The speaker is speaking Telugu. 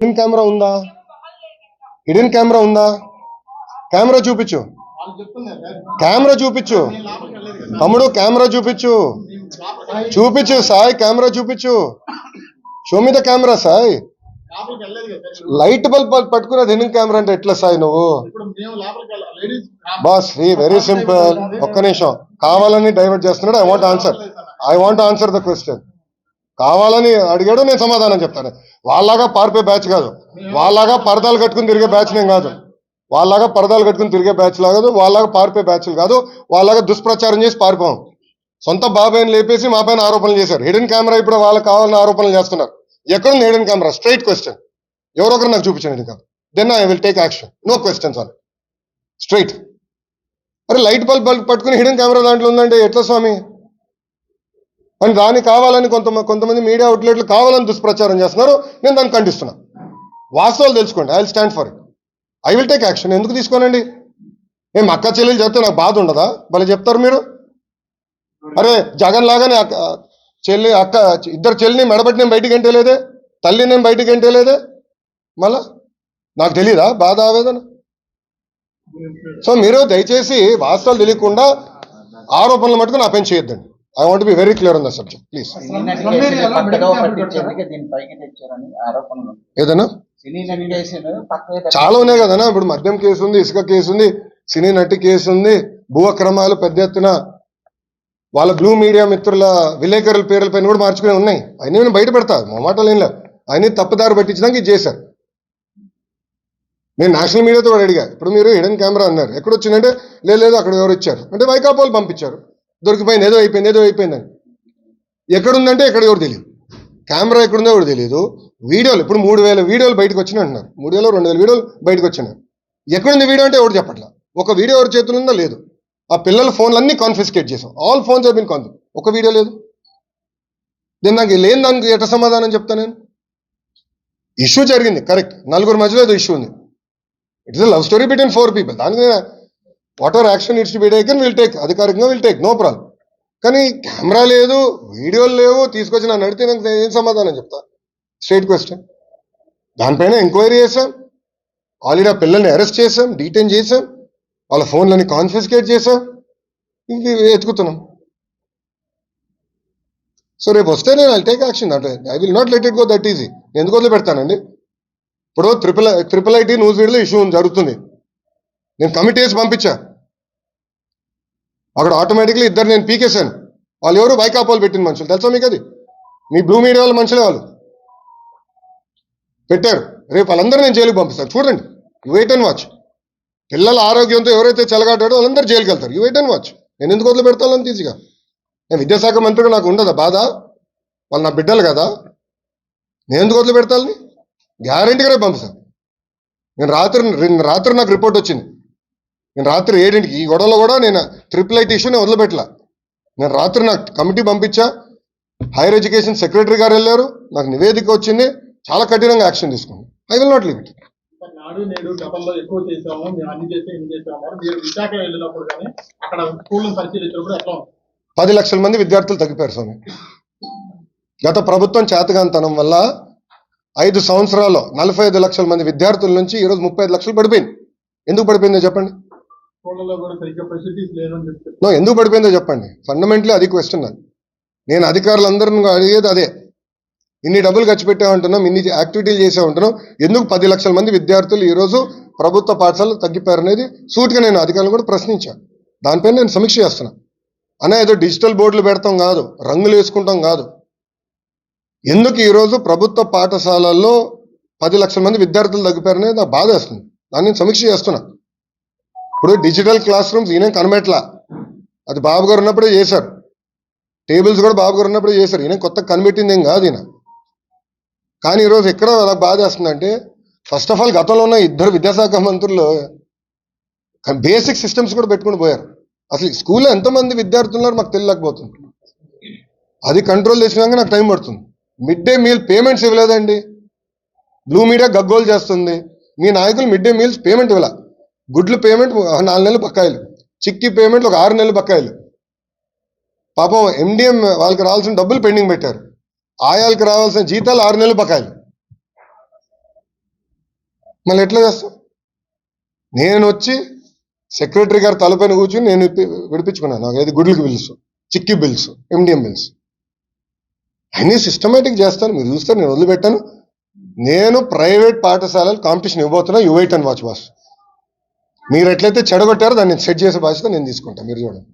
హిడెన్ కెమెరా ఉందా? హిడెన్ కెమెరా ఉందా? కెమెరా చూపించు, కెమెరా చూపించు తమ్ముడు, కెమెరా చూపించు, చూపించు సాయి, కెమెరా చూపించు. Show me the camera Sai. Light bulb పట్టుకున్నది హిడెన్ కెమెరా అంటే ఎట్లా సాయి నువ్వు? Boss very simple. ఒక్క నిమిషం, కావాలని డైవర్ట్ చేస్తున్నాడు. I want answer the question. కావాలని అడిగాడు, నేను సమాధానం చెప్తాను. వాళ్ళలాగా పారిపోయే బ్యాచ్ కాదు, వాళ్ళలాగా పరదాలు కట్టుకుని తిరిగే బ్యాచ్ నేను కాదు, వాళ్ళలాగా పరదాలు కట్టుకుని తిరిగే బ్యాచ్ కాదు, వాళ్ళలాగా పారిపోయే బ్యాచ్లు కాదు, వాళ్ళలాగా దుష్ప్రచారం చేసి పారిపోం. సొంత బాబాయిని లేపేసి మా పైన ఆరోపణలు చేశారు. హిడెన్ కెమెరా ఇప్పుడు వాళ్ళకి కావాలని ఆరోపణలు చేస్తున్నారు. ఎక్కడుంది హిడెన్ కెమెరా? Straight question. ఎవరొకరు నాకు చూపించండి hidden camera, then I will take action. No questions on straight. అరే లైట్ బల్బ్ పట్టుకుని హిడెన్ కెమెరా దాంట్లో ఉందంటే ఎట్లా స్వామి? అని దాన్ని కావాలని కొంతమంది మీడియా అవుట్లెట్లు కావాలని దుష్ప్రచారం చేస్తున్నారు. నేను దాన్ని ఖండిస్తున్నా. వాస్తవాలు తెలుసుకోండి. I will stand for it. I will take action. ఎందుకు తీసుకోనండి? ఏం అక్క చెల్లెలు చెప్తే నాకు బాధ ఉండదా? భలే చెప్తారు మీరు. అరే జగన్ లాగానే అక్క ఇద్దరు చెల్లిని మెడబట్టి నేను బయటికి ఎంటేలేదే, తల్లి నేను బయటికి ఎంటేలేదే, మళ్ళా నాకు తెలీదా బాధ ఆవేదన? సో మీరు దయచేసి వాస్తవాలు తెలియకుండా ఆరోపణలు మటుకు నా పైన చేయొద్దండి. I want be very clear on the subject please. ఏదన్నా చాలా ఉన్నాయి కదనా. ఇప్పుడు మద్యం కేసు ఉంది, ఇసుక కేసు ఉంది, సినీ నటి కేసు ఉంది, భూ అక్రమాలు పెద్ద ఎత్తున వాళ్ళ బ్లూ మీడియా మిత్రుల విలేకరుల పేర్ల పైన కూడా మార్చుకునే ఉన్నాయి. అయినా నేను బయట పెడతా, మొమాటలు ఏం లేదు. అయినా తప్పుదారి పట్టించడానికి ఇది చేశారు. నేను నేషనల్ మీడియాతో కూడా అడిగా. ఇప్పుడు మీరు హిడెన్ కెమెరా అన్నారు, ఎక్కడొచ్చిందంటే లేదు అక్కడ ఎవరు ఇచ్చారు అంటే వైకాపాలు పంపించారు, దొరికిపోయింది, ఏదో అయిపోయిందని. ఎక్కడుందంటే ఎక్కడ ఎవరు తెలియదు, కెమెరా ఎక్కడుందో ఎవరు తెలియదు. వీడియోలు ఇప్పుడు 3000 వీడియోలు బయటకు వచ్చినాయి అంటున్నారు. 2000 వీడియోలు బయటకు వచ్చినాయి. ఎక్కడుంది వీడియో అంటే ఎవరు చెప్పట్లా. ఒక వీడియో ఎవరి చేతులు ఉందో లేదు. ఆ పిల్లల ఫోన్లు అన్ని కాన్ఫిస్కేట్ చేసాం. All phones have been confiscate. ఒక వీడియో లేదు. నేను నాకు లేని దానికి ఎట్లా సమాధానం చెప్తా నేను? ఇష్యూ జరిగింది కరెక్ట్, నలుగురు మధ్యలో ఏదో ఇష్యూ ఉంది. It is a love story between 4 people. దానికి what ever action it's to be taken will take, అధికారికంగా విల్ టేక్, నో ప్రాబ్లం. కానీ కెమెరా లేదు, వీడియోలు లేవు, తీసుకొచ్చి నన్ను అడిగితే నాకు ఏం సమాధానం చెప్తా? Straight question. దానిపైన ఎంక్వైరీ చేశాం, ఆల్రెడీ ఆ పిల్లల్ని అరెస్ట్ చేశాం, డీటైన్ చేశాం, వాళ్ళ ఫోన్లని కాన్ఫిస్కేట్ చేశాం, ఇది ఎత్తుకుతున్నాం. సో రేపు వస్తే నేను ఐ టేక్ యాక్షన్. అంటే I will not let it go that easy. ఎందుకు వదిలి పెడతానండి? ఇప్పుడు ట్రిపుల్ ఐటీ న్యూస్ వీడియోలో ఇష్యూ జరుగుతుంది, నేను కమిటీ వేసి పంపించా. అక్కడ ఆటోమేటిక్లీ ఇద్దరు నేను పీకేశాను. వాళ్ళు ఎవరు? వైకాపాలు పెట్టిన మనుషులు. తెలుసా మీకు? అది మీ బ్లూ మీడియా వాళ్ళ మనుషులే వాళ్ళు పెట్టారు. రేపు వాళ్ళందరూ నేను జైలుకి పంపిస్తాను. చూడండి, యూ వెయిట్ అండ్ వాచ్. పిల్లల ఆరోగ్యంతో ఎవరైతే చెలగాటాడో వాళ్ళందరూ జైలుకి వెళ్తారు. You wait and watch. నేను ఎందుకు వదిలి పెడతాను అంత ఈజీగా? నేను విద్యాశాఖ మంత్రిగా నాకు ఉండదా బాధ? వాళ్ళు నా బిడ్డలు కదా, నేను ఎందుకు వదిలి పెడతాను? గ్యారంటీగా రేపు పంపిస్తాను. నేను రాత్రి నాకు రిపోర్ట్ వచ్చింది. నేను రాత్రి 7ంటికి ఈ గొడవలో కూడా నేను ట్రిపుల్ ఐటీ ఇష్యూని వదిలిపెట్టలా. నేను రాత్రి నాకు కమిటీ పంపించా, హైయర్ ఎడ్యుకేషన్ సెక్రటరీ గారు వెళ్ళారు, నాకు నివేదిక వచ్చింది, చాలా కఠినంగా యాక్షన్ తీసుకున్నాను. I will not leave it. 10 లక్షల మంది విద్యార్థులు తగ్గిపోయారు స్వామి. గత ప్రభుత్వం చేతగాంతనం వల్ల 5 సంవత్సరాల్లో 45 లక్షల మంది విద్యార్థుల నుంచి ఈరోజు 35 లక్షలు పడిపోయింది. ఎందుకు పడిపోయిందో చెప్పండి? ఎందుకు పడిపోయిందో చెప్పండి? ఫండమెంటలీ అది క్వశ్చన్. నేను అధికారులందరినీ అడిగేది అదే. ఇన్ని డబ్బులు ఖర్చు పెట్టామంటున్నాం, ఇన్ని యాక్టివిటీలు చేసామంటున్నాం, ఎందుకు 10 లక్షల మంది విద్యార్థులు ఈరోజు ప్రభుత్వ పాఠశాలలు తగ్గిపోయారు అనేది సూటిగా నేను అధికారులు కూడా ప్రశ్నించాను. దానిపైన నేను సమీక్ష చేస్తున్నా. అనే ఏదో డిజిటల్ బోర్డులు పెడతాం కాదు, రంగులు వేసుకుంటాం కాదు. ఎందుకు ఈరోజు ప్రభుత్వ పాఠశాలల్లో 10 లక్షల మంది విద్యార్థులు తగ్గిపోయారనేది నాకు బాధ వేస్తుంది. దాన్ని నేను సమీక్ష చేస్తున్నా. ఇప్పుడు డిజిటల్ క్లాస్ రూమ్స్ ఈయన కనిపెట్టలా, అది బాబు గారు ఉన్నప్పుడే చేశారు. టేబుల్స్ కూడా బాబు గారు ఉన్నప్పుడే చేశారు. ఈయన కొత్త కనిపెట్టింది ఏం కాదు ఈయన. కానీ ఈరోజు ఎక్కడ నాకు బాధ వేస్తుందంటే, ఫస్ట్ ఆఫ్ ఆల్ గతంలో ఉన్న 2 విద్యాశాఖ మంత్రులు బేసిక్ సిస్టమ్స్ కూడా పెట్టుకుని పోయారు. అసలు స్కూల్లో ఎంతమంది విద్యార్థులు ఉన్నారు మాకు తెలియలేకపోతుంది. అది కంట్రోల్ చేసినాక నాకు టైం పడుతుంది. మిడ్ డే మీల్ పేమెంట్స్ ఇవ్వలేదండి. బ్లూ మీడియా గగ్గోలు చేస్తుంది. మీ నాయకులు మిడ్ డే మీల్స్ పేమెంట్ ఇవ్వాల. గుడ్లు పేమెంట్ 4 నెలలు బకాయిలు, చిక్కీ పేమెంట్లు ఒక 6 నెలలు బకాయిలు. పాపం ఎండిఎం వాళ్ళకి రావాల్సిన డబ్బులు పెండింగ్ పెట్టారు. ఆయాలకు రావాల్సిన జీతాలు 6 నెలలు బకాయిలు. మళ్ళీ ఎట్లా చేస్తాం? నేను వచ్చి సెక్రటరీ గారు తలపైన కూర్చుని నేను విడిపించుకున్నాను. నాకు ఏది గుడ్లకి bills, chikki bills, MDM bills అన్నీ సిస్టమేటిక్ చేస్తాను. మీరు చూస్తారు, నేను వదిలిపెట్టాను. నేను ప్రైవేట్ పాఠశాలలు కాంపిటీషన్ ఇవ్వబోతున్నా. You wait and watch boss. మీరు ఎట్లయితే చెడగొట్టారో దాన్ని సెట్ చేసే బాధ్యత నేను తీసుకుంటాను. మీరు చూడండి.